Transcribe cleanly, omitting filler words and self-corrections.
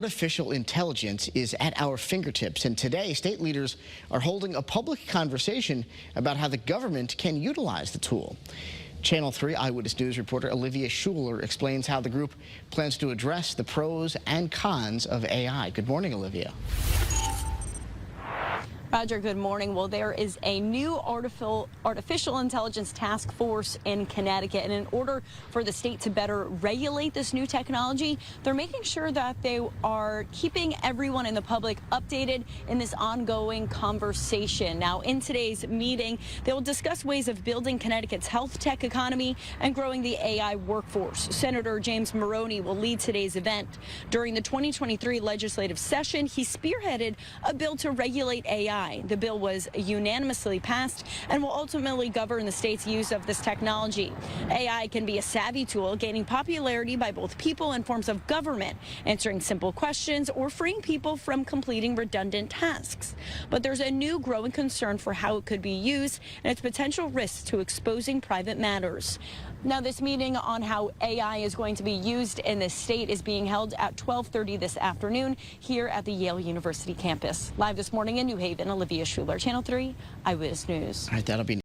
Artificial intelligence is at our fingertips, and today state leaders are holding a public conversation about how the government can utilize the tool. Channel 3 Eyewitness News reporter Olivia Schuler explains how the group plans to address the pros and cons of AI. Good morning, Olivia. Roger, good morning. Well, there is a new artificial intelligence task force in Connecticut, and in order for the state to better regulate this new technology, they're making sure that they are keeping everyone in the public updated in this ongoing conversation. Now, in today's meeting, they will discuss ways of building Connecticut's health tech economy and growing the AI workforce. Senator James Maroney will lead today's event. During the 2023 legislative session, he spearheaded a bill to regulate AI. The bill was unanimously passed and will ultimately govern the state's use of this technology. AI can be a savvy tool, gaining popularity by both people and forms of government, answering simple questions or freeing people from completing redundant tasks. But there's a new growing concern for how it could be used and its potential risks to exposing private matters. Now, this meeting on how AI is going to be used in this state is being held at 12:30 this afternoon here at the Yale University campus. Live this morning in New Haven, Olivia Schuler, Channel 3 Eyewitness News. All right, that'll be